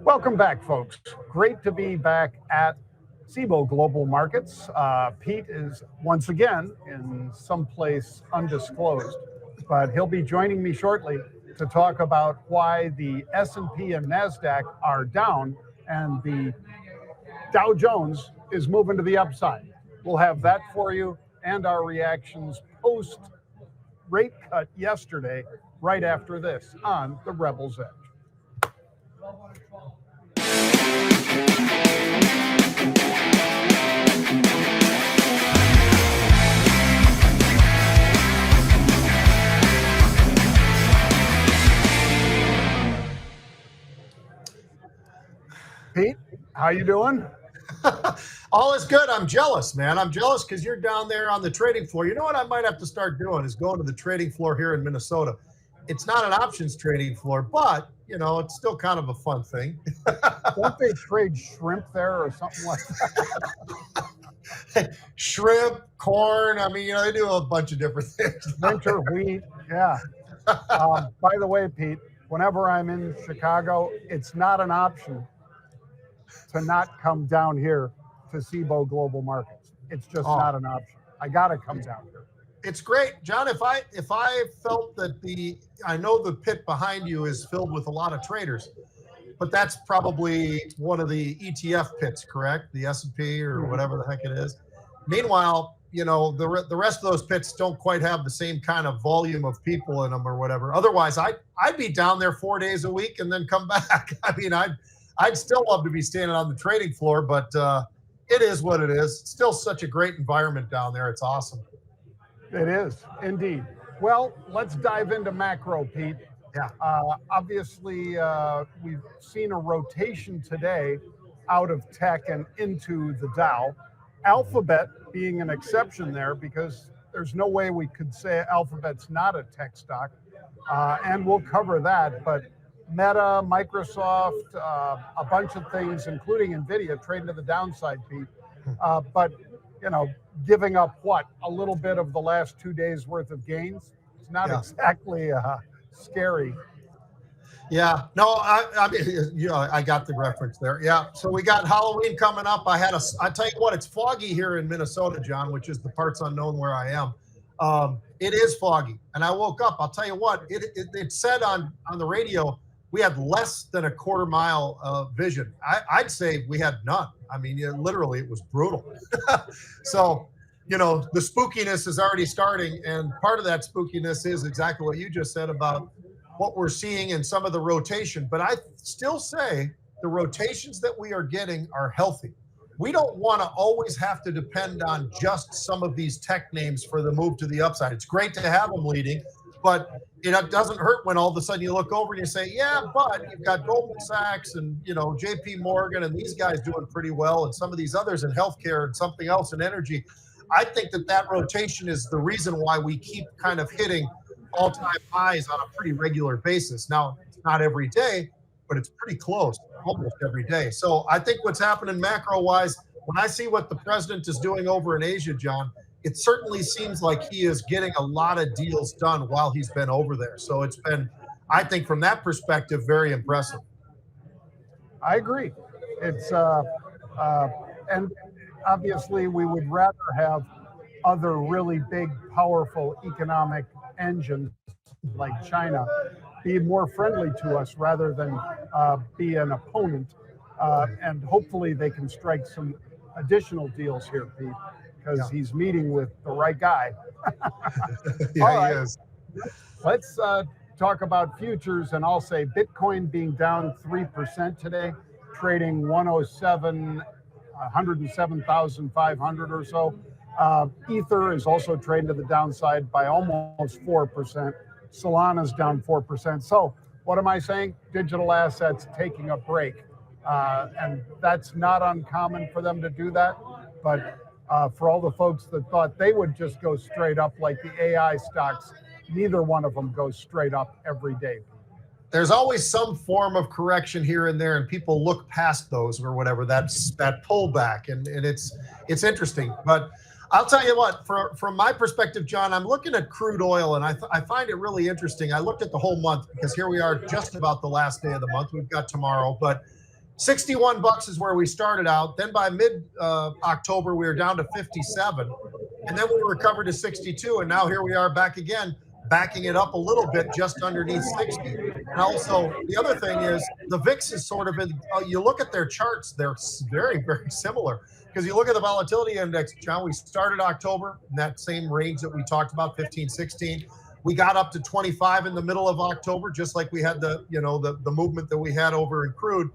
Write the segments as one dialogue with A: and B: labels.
A: Welcome back, folks. Great to be back at SIBO Global Markets. Pete is once again in someplace undisclosed, but he'll be joining me shortly to talk about why the S&P and NASDAQ are down and the Dow Jones is moving to the upside. We'll have that for you and our reactions post rate cut yesterday, right after this on the Rebel's Edge. Pete, how you doing?
B: All is good. I'm jealous, man. I'm jealous because you're down there on the trading floor. You know what I might have to start doing is going to the trading floor here in Minnesota. It's not an options trading floor, but, you know, it's still kind of a fun thing.
A: Don't they trade shrimp there or something like
B: that? Shrimp, corn. I mean, you know, they do a bunch of different things.
A: Winter wheat. Yeah. By the way, Pete, whenever I'm in Chicago, it's not an option to not come down here to SIBO Global Markets. It's just not an option. I got to come down here.
B: It's great, John. If I felt that I know the pit behind you is filled with a lot of traders, but that's probably one of the ETF pits, correct? The S&P or whatever the heck it is. Meanwhile, you know, the rest of those pits don't quite have the same kind of volume of people in them or whatever. Otherwise, I'd be down there 4 days a week and then come back. I mean, I'd still love to be standing on the trading floor, but it is what it is. It's still such a great environment down there. It's awesome.
A: It is, indeed. Well, let's dive into macro, Pete.
B: Yeah.
A: Obviously, we've seen a rotation today out of tech and into the Dow. Alphabet being an exception there because there's no way we could say Alphabet's not a tech stock. And we'll cover that, but Meta, Microsoft, a bunch of things, including NVIDIA, trading to the downside, Pete. But, you know, giving up a little bit of the last 2 days worth of gains. It's not exactly scary.
B: Yeah, no, I mean, you know, I got the reference there. Yeah, so we got Halloween coming up. I tell you what, it's foggy here in Minnesota, John, which is the parts unknown where I am. It is foggy, and I woke up. I'll tell you what, it said on the radio we had less than a quarter mile vision. I'd say we had none. I mean, literally, it was brutal. So, you know, the spookiness is already starting, and part of that spookiness is exactly what you just said about what we're seeing in some of the rotation. But I still say the rotations that we are getting are healthy. We don't want to always have to depend on just some of these tech names for the move to the upside. It's great to have them leading, but it doesn't hurt when all of a sudden you look over and you say, yeah, but you've got Goldman Sachs and, you know, JP Morgan and these guys doing pretty well, and some of these others in healthcare and something else in energy. I think that rotation is the reason why we keep kind of hitting all-time highs on a pretty regular basis. Now, it's not every day, but it's pretty close almost every day. So I think what's happening macro-wise, when I see what the president is doing over in Asia, John, it certainly seems like he is getting a lot of deals done while he's been over there. So it's been, I think from that perspective, very impressive.
A: I agree. It's, and obviously we would rather have other really big, powerful economic engines like China be more friendly to us rather than be an opponent. And hopefully they can strike some additional deals here, Pete, because he's meeting with the right guy.
B: Yeah,
A: all right.
B: He is.
A: Let's talk about futures, and I'll say Bitcoin being down 3% today, trading 107,500 or so. Ether is also trading to the downside by almost 4%. Solana's down 4%. So what am I saying? Digital assets taking a break. And that's not uncommon for them to do that. But for all the folks that thought they would just go straight up like the AI stocks, neither one of them goes straight up every day.
B: There's always some form of correction here and there, and people look past those or whatever. That's that pullback, and it's interesting. But I'll tell you what, from my perspective, John, I'm looking at crude oil, and I find it really interesting. I looked at the whole month because here we are just about the last day of the month. We've got tomorrow, but 61 bucks is where we started out. Then by mid October, we were down to 57. And then we recovered to 62. And now here we are back again, backing it up a little bit just underneath 60. And also, the other thing is the VIX is sort of in, you look at their charts, they're very, very similar. Because you look at the volatility index, John, we started October in that same range that we talked about, 15, 16. We got up to 25 in the middle of October, just like we had the, the movement that we had over in crude.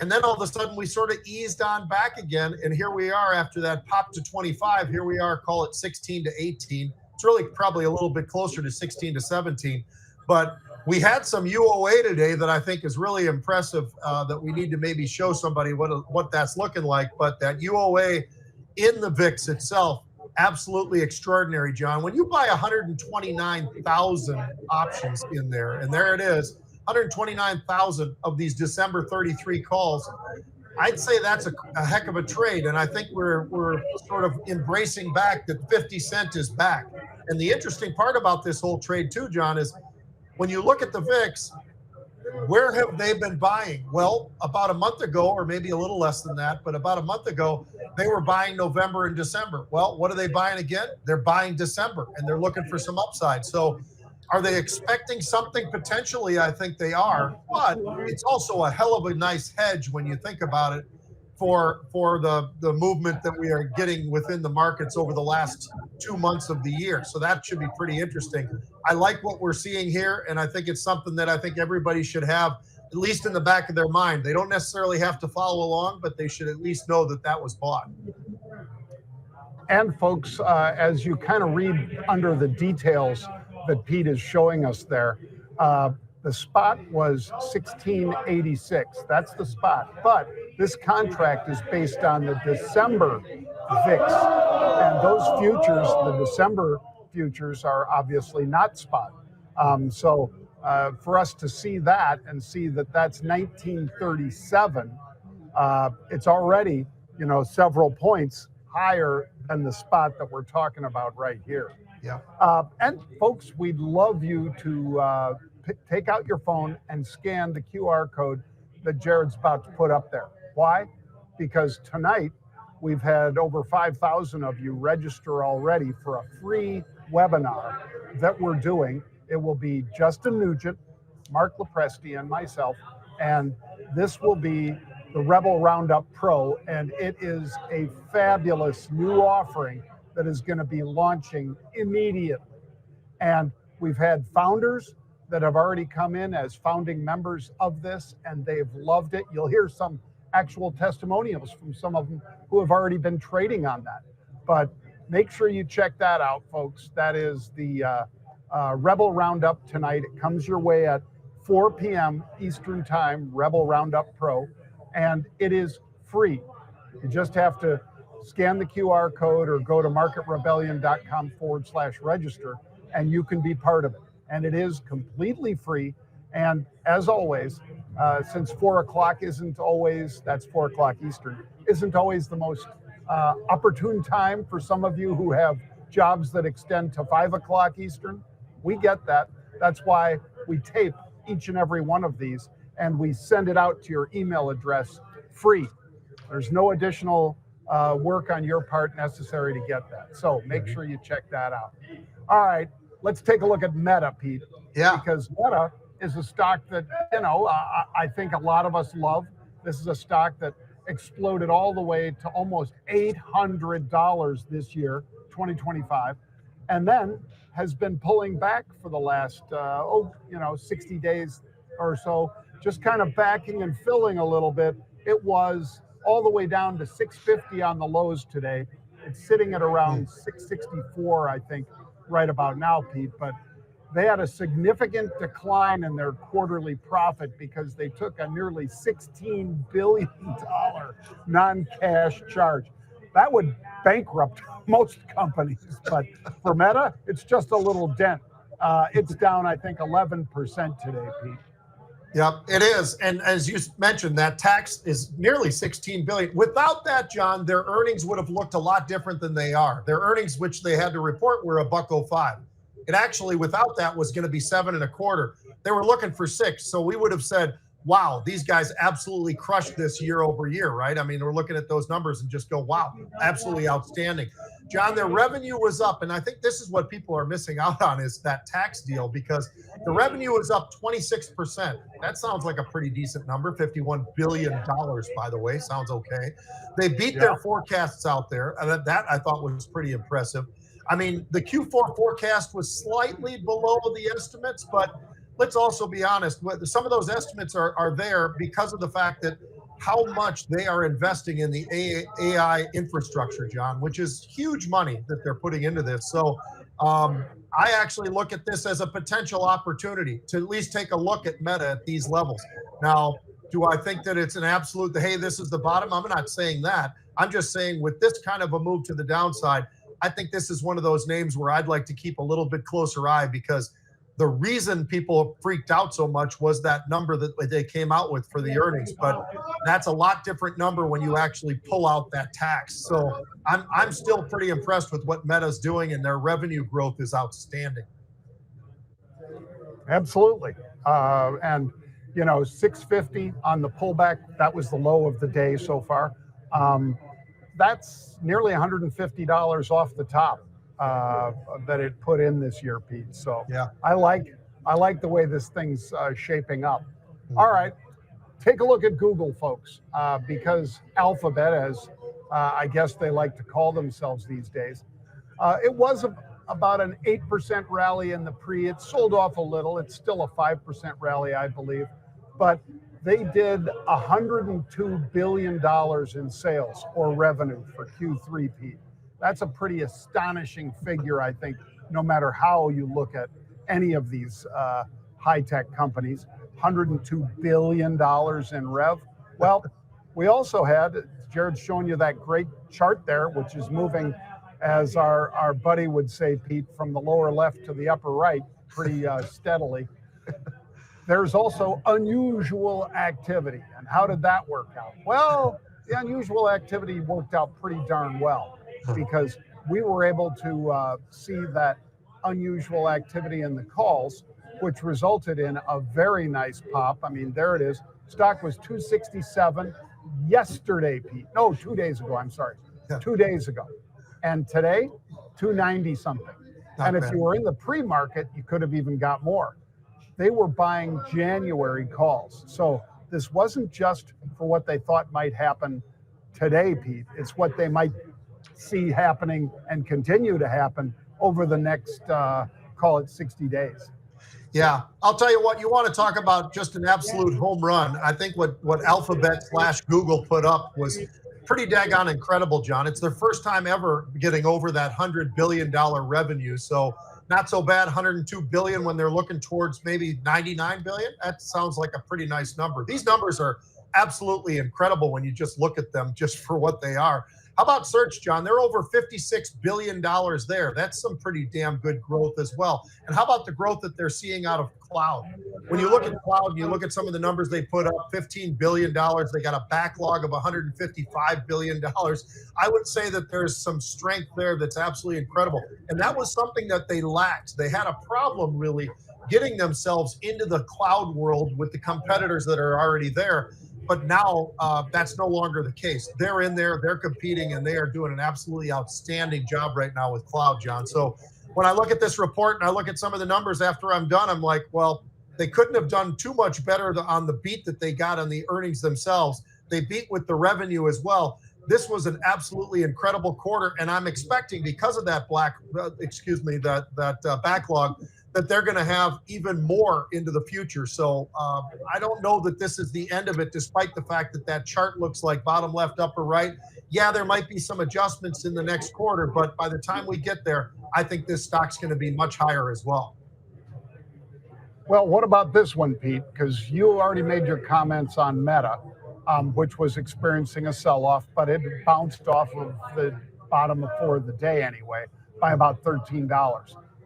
B: And then all of a sudden we sort of eased on back again. And here we are after that pop to 25. Here we are, call it 16 to 18. It's really probably a little bit closer to 16 to 17. But we had some UOA today that I think is really impressive, that we need to maybe show somebody what that's looking like. But that UOA in the VIX itself, absolutely extraordinary, John. When you buy 129,000 options in there, and there it is, 129,000 of these December 33 calls, I'd say that's a heck of a trade. And I think we're sort of embracing back that 50 cent is back. And the interesting part about this whole trade too, John, is when you look at the VIX, where have they been buying? Well, about a month ago, or maybe a little less than that, but about a month ago, they were buying November and December. Well, what are they buying again? They're buying December, and they're looking for some upside. So are they expecting something? Potentially, I think they are, but it's also a hell of a nice hedge when you think about it for the movement that we are getting within the markets over the last 2 months of the year. So that should be pretty interesting. I like what we're seeing here, and I think it's something that I think everybody should have at least in the back of their mind. They don't necessarily have to follow along, but they should at least know that that was bought.
A: And folks, as you kind of read under the details that Pete is showing us there, the spot was 1686. That's the spot. But this contract is based on the December VIX. And those futures, the December futures, are obviously not spot. So for us to see that and see that that's 1937, it's already, several points higher than the spot that we're talking about right here.
B: Yeah.
A: And folks, we'd love you to take out your phone and scan the QR code that Jared's about to put up there. Why? Because tonight we've had over 5,000 of you register already for a free webinar that we're doing. It will be Justin Nugent, Mark Lopresti, and myself, and this will be the Rebel Roundup Pro, and it is a fabulous new offering that is going to be launching immediately. And we've had founders that have already come in as founding members of this, and they've loved it. You'll hear some actual testimonials from some of them who have already been trading on that. But make sure you check that out, folks. That is the Rebel Roundup tonight. It comes your way at 4 p.m. Eastern Time, Rebel Roundup Pro, and it is free. You just have to scan the QR code or go to marketrebellion.com/register, and you can be part of it. And it is completely free. And as always, since 4 o'clock isn't always, that's 4 o'clock Eastern, isn't always the most opportune time for some of you who have jobs that extend to 5 o'clock Eastern. We get that. That's why we tape each and every one of these, and we send it out to your email address free. There's no additional work on your part necessary to get that. So make sure you check that out. All right, let's take a look at Meta, Pete.
B: Yeah.
A: Because Meta is a stock that, I think a lot of us love. This is a stock that exploded all the way to almost $800 this year, 2025, and then has been pulling back for the last, 60 days or so, just kind of backing and filling a little bit. It was all the way down to 650 on the lows today. It's sitting at around 664, I think, right about now, Pete. But they had a significant decline in their quarterly profit because they took a nearly $16 billion non-cash charge. That would bankrupt most companies, but for Meta, it's just a little dent. It's down, I think, 11% today, Pete.
B: Yep, it is. And as you mentioned, that tax is nearly $16 billion. Without that, John, their earnings would have looked a lot different than they are. Their earnings, which they had to report, were $1.05. It actually, without that, was going to be $7.25. They were looking for $6. So we would have said, wow, these guys absolutely crushed this year over year, right? I mean, we're looking at those numbers and just go, wow, absolutely outstanding. Jon, their revenue was up, and I think this is what people are missing out on is that tax deal, because the revenue was up 26%. That sounds like a pretty decent number. $51 billion, by the way, sounds okay. They beat their forecasts out there, and that I thought was pretty impressive. I mean, the Q4 forecast was slightly below the estimates, but let's also be honest, some of those estimates are there because of the fact that how much they are investing in the AI infrastructure, Jon, which is huge money that they're putting into this. So I actually look at this as a potential opportunity to at least take a look at Meta at these levels. Now, do I think that it's an absolute, hey, this is the bottom? I'm not saying that. I'm just saying with this kind of a move to the downside, I think this is one of those names where I'd like to keep a little bit closer eye, because the reason people freaked out so much was that number that they came out with for the earnings. But that's a lot different number when you actually pull out that tax. So I'm still pretty impressed with what Meta's doing, and their revenue growth is outstanding.
A: Absolutely. And, 650 on the pullback, that was the low of the day so far. That's nearly $150 off the top that it put in this year, Pete. So
B: yeah,
A: I like the way this thing's shaping up. All right, take a look at Google, folks, because Alphabet, as I guess they like to call themselves these days, it was about an 8% rally in the pre. It sold off a little. It's still a 5% rally, I believe, but they did $102 billion in sales or revenue for Q3, Pete. That's a pretty astonishing figure, I think, no matter how you look at any of these high-tech companies. $102 billion in rev. Well, we also had, Jared's showing you that great chart there, which is moving, as our buddy would say, Pete, from the lower left to the upper right pretty steadily. There's also unusual activity. And how did that work out? Well, the unusual activity worked out pretty darn well, because we were able to see that unusual activity in the calls, which resulted in a very nice pop. I mean, there it is. Stock was 267 yesterday, Pete. No, 2 days ago. I'm sorry. 2 days ago. And today, 290 something. And if you were in the pre-market, you could have even got more. They were buying January calls. So this wasn't just for what they thought might happen today, Pete. It's what they might see happening and continue to happen over the next, call it 60 days.
B: Yeah, I'll tell you what, you want to talk about just an absolute home run. I think what Alphabet / Google put up was pretty daggone incredible, Jon. It's their first time ever getting over that $100 billion revenue. So not so bad, 102 billion when they're looking towards maybe 99 billion. That sounds like a pretty nice number. These numbers are absolutely incredible when you just look at them just for what they are. How about search, Jon? They're over $56 billion there. That's some pretty damn good growth as well. And how about the growth that they're seeing out of cloud? When you look at cloud, you look at some of the numbers they put up, $15 billion. They got a backlog of $155 billion. I would say that there's some strength there that's absolutely incredible. And that was something that they lacked. They had a problem really getting themselves into the cloud world with the competitors that are already there. But now that's no longer the case. They're in there, they're competing, and they are doing an absolutely outstanding job right now with cloud, Jon. So when I look at this report and I look at some of the numbers after I'm done, I'm like, well, they couldn't have done too much better on the beat that they got on the earnings themselves. They beat with the revenue as well. This was an absolutely incredible quarter, and I'm expecting, because of that backlog, that they're going to have even more into the future. So I don't know that this is the end of it, despite the fact that that chart looks like bottom left, upper right. Yeah, there might be some adjustments in the next quarter, but by the time we get there, I think this stock's going to be much higher as well.
A: Well, what about this one, Pete? Because you already made your comments on Meta, which was experiencing a sell-off, but it bounced off of the bottom for the day anyway by about $13.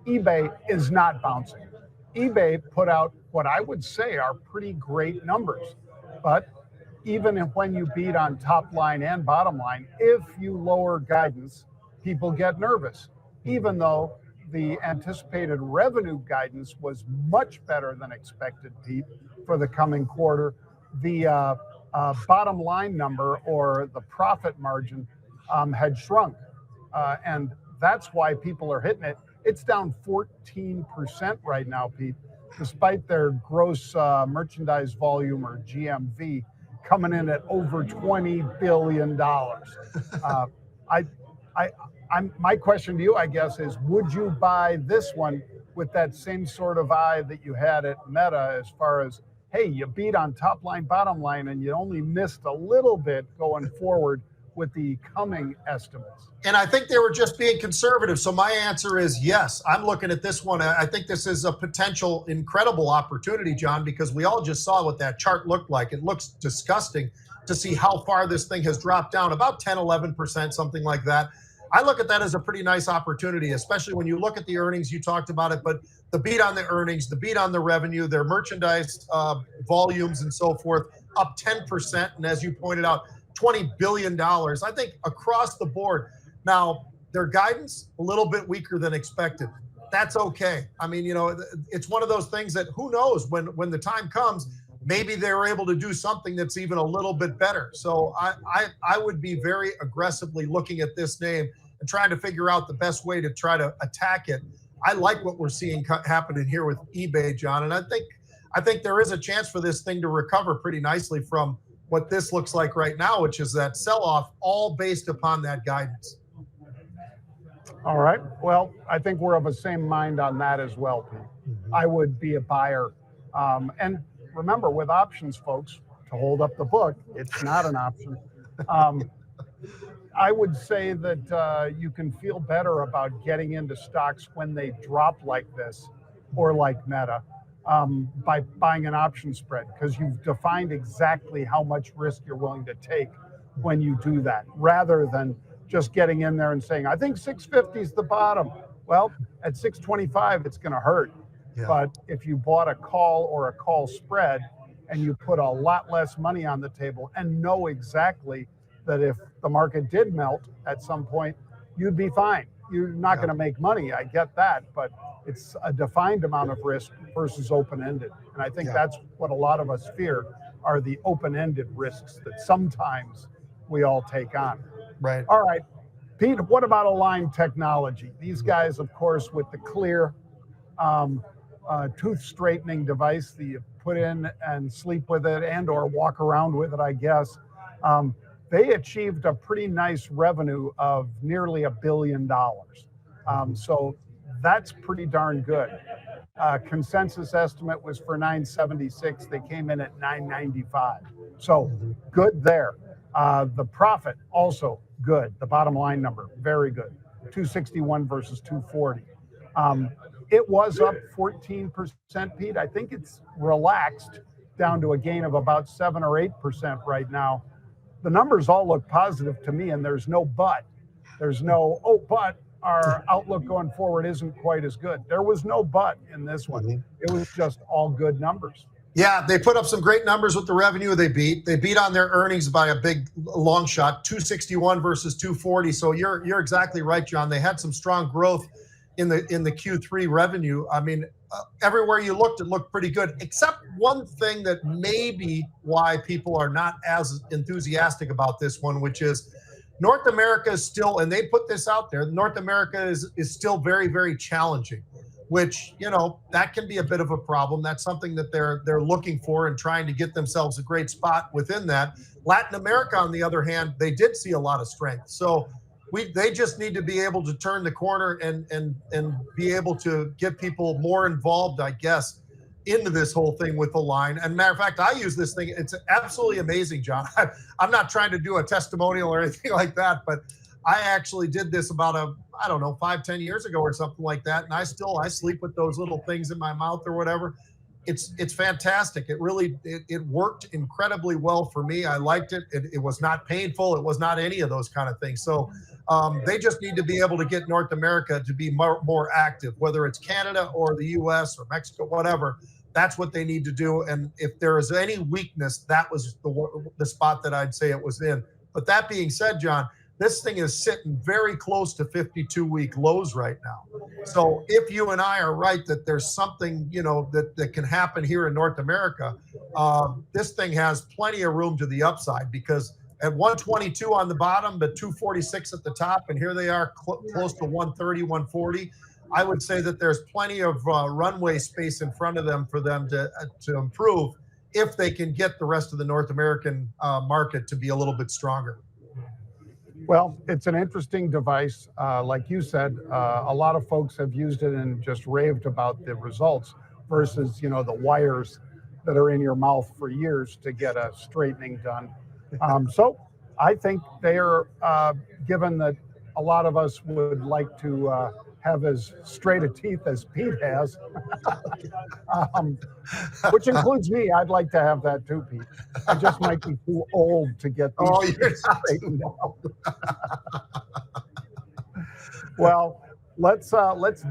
A: eBay is not bouncing. eBay put out what I would say are pretty great numbers, but even when you beat on top line and bottom line, if you lower guidance, people get nervous, even though the anticipated revenue guidance was much better than expected, Pete, for the coming quarter. the bottom line number or the profit margin had shrunk. And that's why people are hitting it. It's down 14% right now, Pete, despite their gross merchandise volume or GMV coming in at over $20 billion. My question to you, I guess, is would you buy this one with that same sort of eye that you had at Meta as far as, hey, you beat on top line, bottom line, and you only missed a little bit going forward with the coming estimates?
B: And I think they were just being conservative. So my answer is yes. I'm looking at this one. I think this is a potential incredible opportunity, John, because we all just saw what that chart looked like. It looks disgusting to see how far this thing has dropped down, about 10, 11%, something like that. I look at that as a pretty nice opportunity, especially when you look at the earnings. You talked about it, but the beat on the earnings, the beat on the revenue, their merchandise volumes and so forth, up 10%. And as you pointed out, $20 billion, I think, across the board. Now, their guidance, a little bit weaker than expected. That's okay. I mean, it's one of those things that who knows when the time comes, maybe they were able to do something that's even a little bit better. So I would be very aggressively looking at this name and trying to figure out the best way to try to attack it. I like what we're seeing happening here with eBay, John. And I think there is a chance for this thing to recover pretty nicely from what this looks like right now, which is that sell-off, all based upon that guidance.
A: All right. Well, I think we're of the same mind on that as well, Pete. Mm-hmm. I would be a buyer. And remember, with options, folks, to hold up the book, it's not an option. I would say that you can feel better about getting into stocks when they drop like this or like Meta by buying an option spread, because you've defined exactly how much risk you're willing to take when you do that, rather than just getting in there and saying, I think 650 is the bottom. Well, at 625, it's going to hurt. Yeah. But if you bought a call or a call spread and you put a lot less money on the table and know exactly that if the market did melt at some point, you'd be fine. You're not going to make money. I get that, but it's a defined amount of risk versus open-ended. And I think that's what a lot of us fear, are the open-ended risks that sometimes we all take on.
B: Right.
A: All right, Pete, what about Align Technology? These guys, of course, with the clear tooth straightening device that you put in and sleep with it and or walk around with it, I guess. They achieved a pretty nice revenue of nearly $1 billion. So that's pretty darn good. Consensus estimate was for 976. They came in at 995. So good there. The profit also good. The bottom line number, very good. 261 versus 240. It was up 14%, Pete. I think it's relaxed down to a gain of about 7 or 8% right now. The numbers all look positive to me, and there's no but. There's no, but our outlook going forward isn't quite as good. There was no but in this one. It was just all good numbers.
B: Yeah, they put up some great numbers with the revenue they beat. They beat on their earnings by a big long shot, 261 versus 240. So you're exactly right, John. They had some strong growth in the Q3 revenue. I mean, everywhere you looked, it looked pretty good, except one thing that may be why people are not as enthusiastic about this one, which is North America is still, and they put this out there, North America is still very, very challenging, which, that can be a bit of a problem. That's something that they're looking for and trying to get themselves a great spot within that. Latin America, on the other hand, they did see a lot of strength. So they just need to be able to turn the corner and be able to get people more involved, I guess, into this whole thing with Align. And matter of fact, I use this thing. It's absolutely amazing, John. I'm not trying to do a testimonial or anything like that, but I actually did this about 5-10 years ago or something like that. And I sleep with those little things in my mouth or whatever. It's fantastic. It really, it worked incredibly well for me. I liked it. It was not painful. It was not any of those kind of things. So they just need to be able to get North America to be more active, whether it's Canada or the US or Mexico, whatever. That's what they need to do. And if there is any weakness, that was the spot that I'd say it was in. But that being said, John, This thing is sitting very close to 52-week lows right now. So if you and I are right that there's something, that can happen here in North America, this thing has plenty of room to the upside, because at 122 on the bottom, but 246 at the top, and here they are close to 130, 140. I would say that there's plenty of runway space in front of them for them to improve, if they can get the rest of the North American market to be a little bit stronger.
A: Well, it's an interesting device. Like you said, a lot of folks have used it and just raved about the results versus, the wires that are in your mouth for years to get a straightening done. So I think they are, given that a lot of us would like to have as straight a teeth as Pete has, which includes me. I'd like to have that too, Pete. I just might be too old to get these straightened out. Well, let's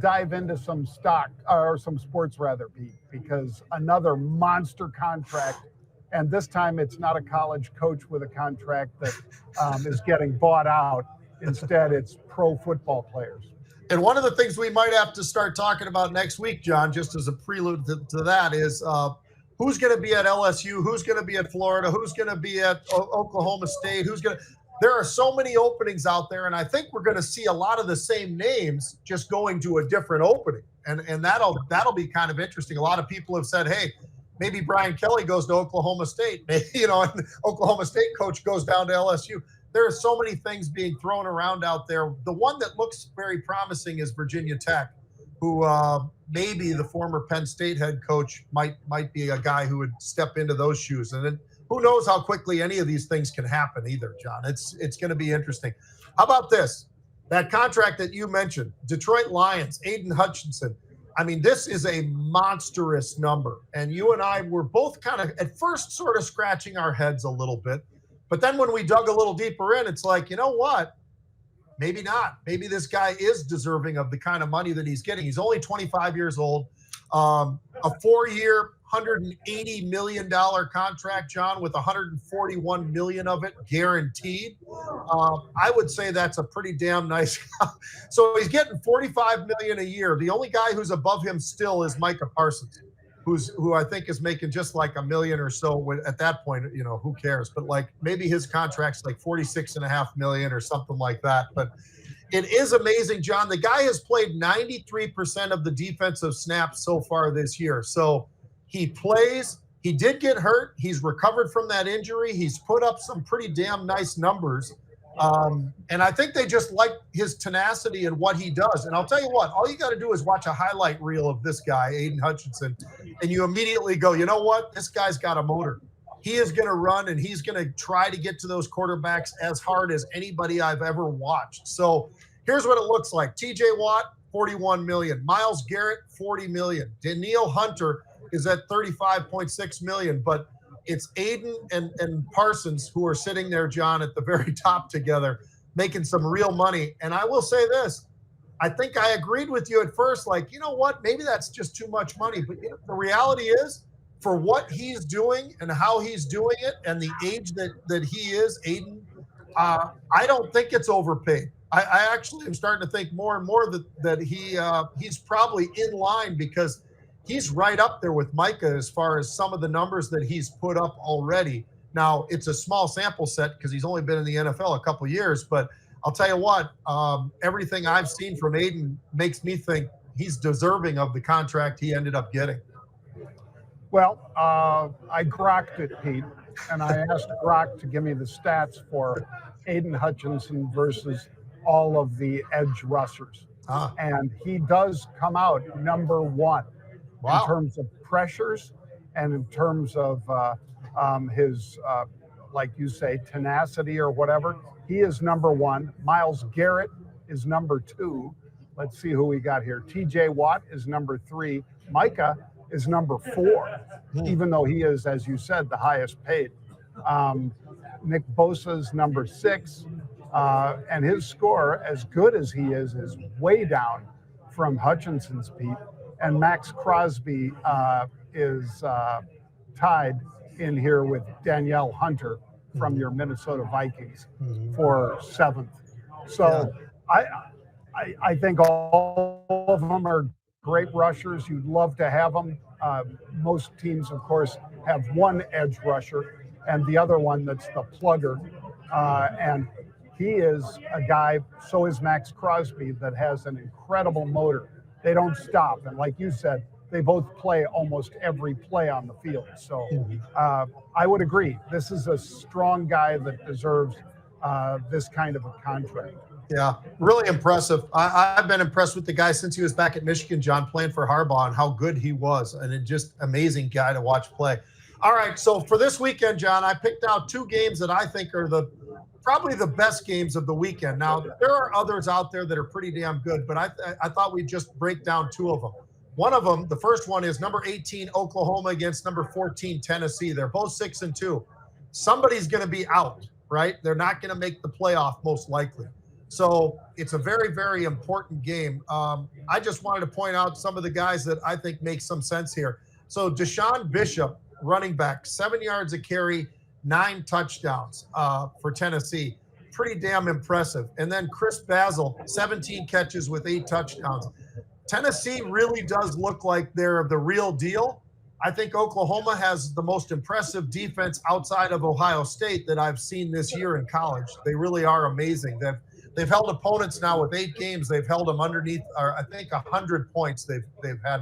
A: dive into some stock, or some sports rather, Pete, because another monster contract, and this time it's not a college coach with a contract that is getting bought out. Instead, it's pro football players.
B: And one of the things we might have to start talking about next week, John, just as a prelude to that, is who's going to be at LSU, who's going to be at Florida, who's going to be at Oklahoma State, there are so many openings out there, and I think we're going to see a lot of the same names just going to a different opening, and that'll be kind of interesting. A lot of people have said, hey, maybe Brian Kelly goes to Oklahoma State, and Oklahoma State coach goes down to LSU. There are so many things being thrown around out there. The one that looks very promising is Virginia Tech, who maybe the former Penn State head coach might be a guy who would step into those shoes. And then who knows how quickly any of these things can happen either, John. It's going to be interesting. How about this? That contract that you mentioned, Detroit Lions, Aiden Hutchinson. I mean, this is a monstrous number. And you and I were both kind of at first sort of scratching our heads a little bit. But then when we dug a little deeper in, it's like, you know what? Maybe not. Maybe this guy is deserving of the kind of money that he's getting. He's only 25 years old. A 4-year, $180 million contract, John, with $141 million of it guaranteed. I would say that's a pretty damn nice. So he's getting $45 million a year. The only guy who's above him still is Micah Parsons, who I think is making just like $1 million or so. At that point, who cares? But like maybe his contract's like $46.5 million or something like that. But it is amazing, John. The guy has played 93% of the defensive snaps so far this year. So he plays. He did get hurt. He's recovered from that injury. He's put up some pretty damn nice numbers. And I think they just like his tenacity and what he does. And I'll tell you what, all you got to do is watch a highlight reel of this guy, Aiden Hutchinson, and you immediately go, you know what? This guy's got a motor. He is going to run, and he's going to try to get to those quarterbacks as hard as anybody I've ever watched. So here's what it looks like. TJ Watt, $41 million. Myles Garrett, $40 million. Danielle Hunter is at $35.6 million. But it's Aiden and Parsons who are sitting there, John, at the very top together, making some real money. And I will say this. I think I agreed with you at first, like, you know what, maybe that's just too much money. But the reality is, for what he's doing and how he's doing it and the age that he is, Aiden, I don't think it's overpaid. I actually am starting to think more and more that he's probably in line, because he's right up there with Micah as far as some of the numbers that he's put up already. Now, it's a small sample set because he's only been in the NFL a couple of years, but I'll tell you what, everything I've seen from Aiden makes me think he's deserving of the contract he ended up getting.
A: Well, I grokked it, Pete, and I asked Grok to give me the stats for Aiden Hutchinson versus all of the edge rushers. And he does come out number one. Wow. In terms of pressures and in terms of his, like you say, tenacity or whatever. He is number one. Myles Garrett is number two. Let's see who we got here. TJ Watt is number three. Micah is number four, even though he is, as you said, the highest paid. Nick Bosa is number six. And his score, as good as he is way down from Hutchinson's, Pete. And Max Crosby is tied in here with Danielle Hunter from your Minnesota Vikings for 7th. So I think all of them are great rushers. You'd love to have them. Most teams, of course, have one edge rusher and the other one that's the plugger. And he is a guy, so is Max Crosby, that has an incredible motor. They don't stop. And like you said, they both play almost every play on the field. So I would agree. This is a strong guy that deserves this kind of a contract.
B: Yeah, really impressive. I've been impressed with the guy since he was back at Michigan, John, playing for Harbaugh, and how good he was. And it's just amazing guy to watch play. All right, so for this weekend, John, I picked out 2 games that I think are probably the best games of the weekend. Now, there are others out there that are pretty damn good, but I thought we'd just break down 2 of them. One of them, the first one, is number 18 Oklahoma against number 14 Tennessee. They're both 6-2. Somebody's going to be out, right? They're not going to make the playoff most likely. So it's a very, very important game. I just wanted to point out some of the guys that I think make some sense here. So Deshaun Bishop, running back, 7 yards a carry, 9 touchdowns for Tennessee. Pretty damn impressive. And then Chris Basil, 17 catches with 8 touchdowns. Tennessee really does look like they're the real deal. I think Oklahoma has the most impressive defense outside of Ohio State that I've seen this year in college. They really are amazing. They've held opponents now with 8 games. They've held them underneath, or I think 100 points they've had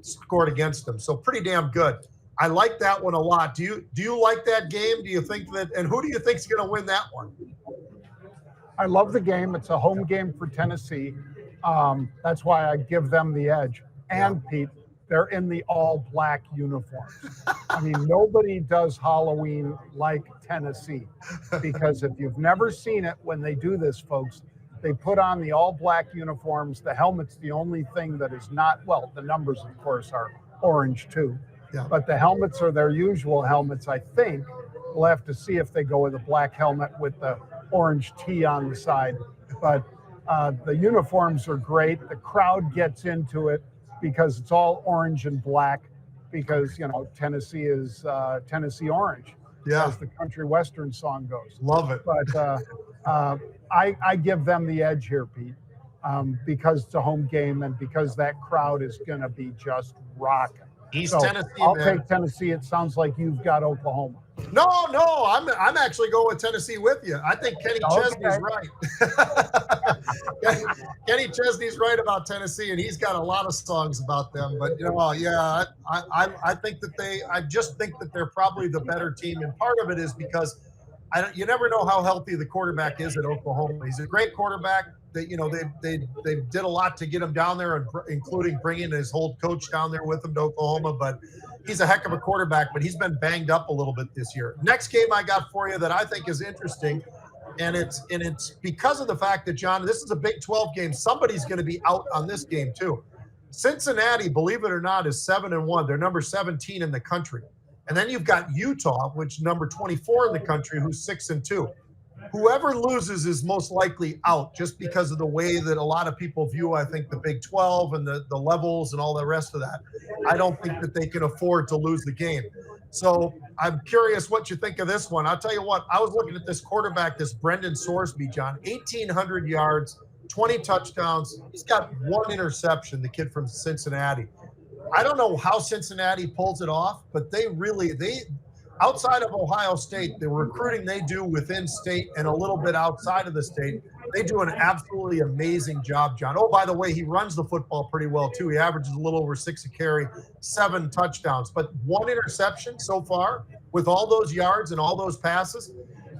B: scored against them. So pretty damn good. I like that one a lot. Do you like that game? Do you think that, and who do you think is going to win that one?
A: I love the game. It's a home game for Tennessee. That's why I give them the edge. And Pete, they're in the all black uniforms. I mean, nobody does Halloween like Tennessee, because if you've never seen it, when they do this, folks, they put on the all black uniforms. The helmet's the only thing that is not, well, the numbers, of course, are orange too. Yeah. But the helmets are their usual helmets, I think. We'll have to see if they go with a black helmet with the orange T on the side. But the uniforms are great. The crowd gets into it because it's all orange and black, because, you know, Tennessee is Tennessee orange, as the country western song goes.
B: Love it.
A: But I give them the edge here, Pete, because it's a home game and because that crowd is going to be just rocking.
B: East Tennessee,
A: I'll take Tennessee. It sounds like you've got Oklahoma.
B: No, I'm actually going with Tennessee with you. I think Kenny Chesney's right. Kenny Chesney's right about Tennessee, and he's got a lot of songs about them. But I think that I just think that they're probably the better team, and part of it is because you never know how healthy the quarterback is at Oklahoma. He's a great quarterback. They did a lot to get him down there, including bringing his old coach down there with him to Oklahoma. But he's a heck of a quarterback, but he's been banged up a little bit this year. Next game I got for you that I think is interesting, and it's because of the fact that, John, this is a Big 12 game. Somebody's going to be out on this game too. Cincinnati, believe it or not, is 7-1. They're number 17 in the country. And then you've got Utah, which number 24 in the country, who's 6-2. Whoever loses is most likely out, just because of the way that a lot of people view, I think, the Big 12 and the levels and all the rest of that. I don't think that they can afford to lose the game. So I'm curious what you think of this one. I'll tell you what, I was looking at this quarterback, this Brendan Sorsby, John, 1,800 yards, 20 touchdowns. He's got 1 interception, the kid from Cincinnati. I don't know how Cincinnati pulls it off, but they outside of Ohio State, the recruiting they do within state and a little bit outside of the state, they do an absolutely amazing job, John. Oh, by the way, he runs the football pretty well too. He averages a little over 6 a carry, 7 touchdowns, but 1 interception so far with all those yards and all those passes.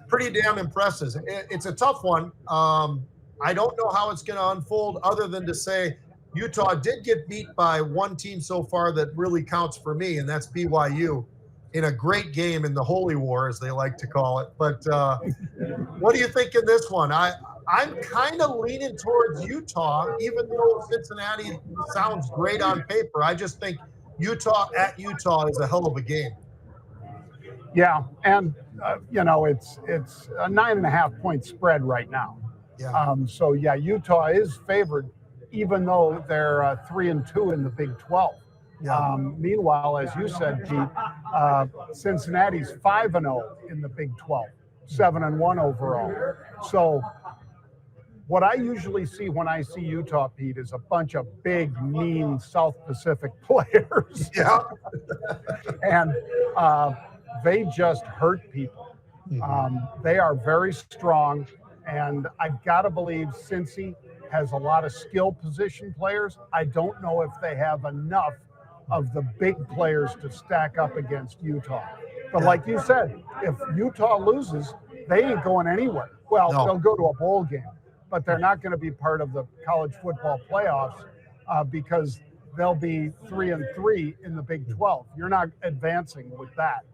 B: Pretty damn impressive. It's a tough one. I don't know how it's going to unfold, other than to say Utah did get beat by one team so far that really counts for me, and that's BYU, in a great game in the Holy War, as they like to call it. But what do you think in this one? I'm kind of leaning towards Utah, even though Cincinnati sounds great on paper. I just think Utah at Utah is a hell of a game.
A: Yeah, and it's a 9.5 point spread right now.
B: Yeah.
A: So yeah, Utah is favored, even though they're 3-2 in the Big 12. Yeah. Meanwhile, as you said, Pete, Cincinnati's 5-0 in the Big 12. 7-1 overall. So what I usually see when I see Utah, Pete, is a bunch of big, mean South Pacific players.
B: Yeah.
A: And they just hurt people. They are very strong. And I've got to believe Cincy has a lot of skill position players. I don't know if they have enough of the big players to stack up against Utah. But like you said, if Utah loses, they ain't going anywhere. Well, they'll go to a bowl game, but they're not going to be part of the college football playoffs because they'll be 3-3 in the Big 12. You're not advancing with that.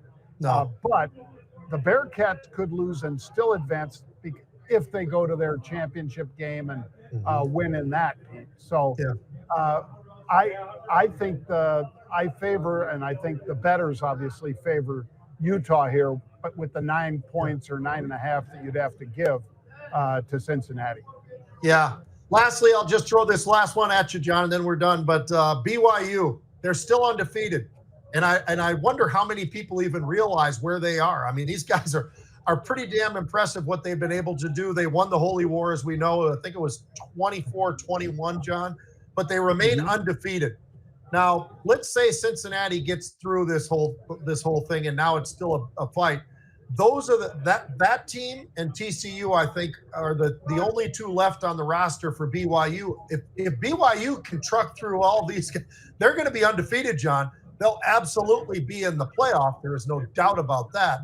A: But the Bearcats could lose and still advance if they go to their championship game and win in that. So I think I favor, and I think the bettors obviously favor Utah here, but with the 9 points or 9.5 that you'd have to give to Cincinnati.
B: Yeah. Lastly, I'll just throw this last one at you, John, and then we're done. But BYU, they're still undefeated. And I wonder how many people even realize where they are. I mean, these guys are pretty damn impressive what they've been able to do. They won the Holy War, as we know. I think it was 24-21, John. But they remain undefeated. Now, let's say Cincinnati gets through this whole thing, and now it's still a fight. Those are that team and TCU, I think, are the only two left on the roster for BYU. If BYU can truck through all these, they're going to be undefeated, John. They'll absolutely be in the playoff. There is no doubt about that.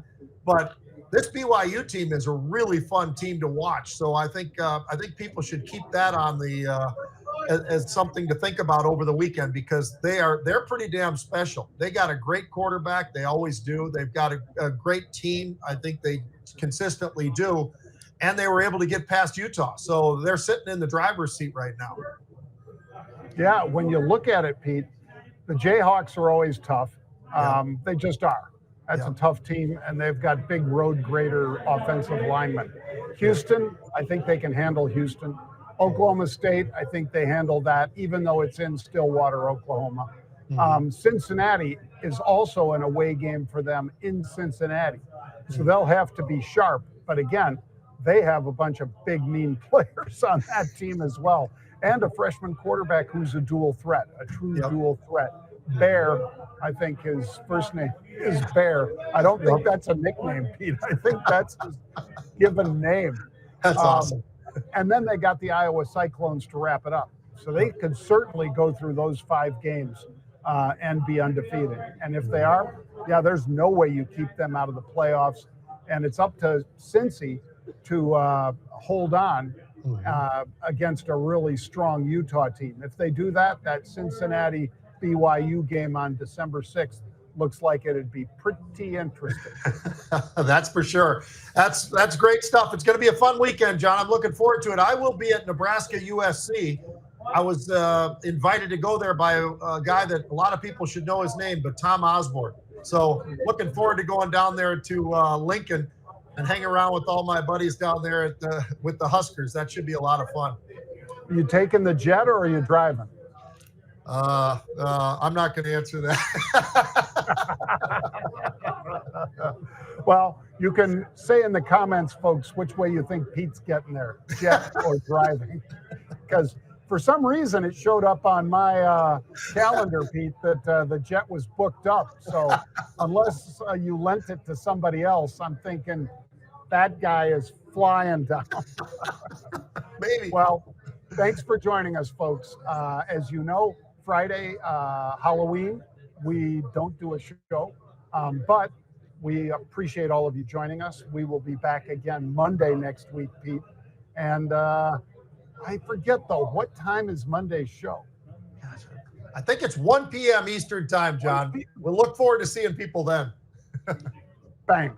B: But this BYU team is a really fun team to watch. So I think people should keep that on the as something to think about over the weekend, because they're pretty damn special. They got a great quarterback. They always do. They've got a great team. I think they consistently do. And they were able to get past Utah. So they're sitting in the driver's seat right now.
A: Yeah, when you look at it, Pete, the Jayhawks are always tough. They just are. That's a tough team, and they've got big road grader offensive linemen. Houston, I think they can handle Houston. Oklahoma State, I think they handle that, even though it's in Stillwater, Oklahoma. Cincinnati is also an away game for them in Cincinnati. So they'll have to be sharp. But again, they have a bunch of big, mean players on that team as well. And a freshman quarterback who's a dual threat, a true dual threat. Bear, I think his first name is Bear. I don't think that's a nickname, Pete. I think that's his given name.
B: That's awesome.
A: And then they got the Iowa Cyclones to wrap it up. So they could certainly go through those 5 games and be undefeated. And if they are, there's no way you keep them out of the playoffs. And it's up to Cincy to hold on against a really strong Utah team. If they do that, that Cincinnati BYU game on December 6th looks like it'd be pretty interesting.
B: That's for sure. That's great stuff. It's going to be a fun weekend, John. I'm looking forward to it. I will be at Nebraska USC. I was invited to go there by a guy that a lot of people should know his name, but Tom Osborne. So looking forward to going down there to Lincoln and hang around with all my buddies down there with the Huskers. That should be a lot of fun.
A: Are you taking the jet or are you driving?
B: I'm not going to answer that.
A: Well, you can say in the comments, folks, which way you think Pete's getting there, jet or driving. Because for some reason it showed up on my calendar, Pete, that the jet was booked up. So unless you lent it to somebody else, I'm thinking that guy is flying down.
B: Maybe.
A: Well, thanks for joining us, folks. As you know, Friday, Halloween, we don't do a show, but we appreciate all of you joining us. We will be back again Monday next week, Pete. And I forget, though, what time is Monday's show?
B: I think it's 1 p.m. Eastern time, John. We'll look forward to seeing people then.
A: Bang.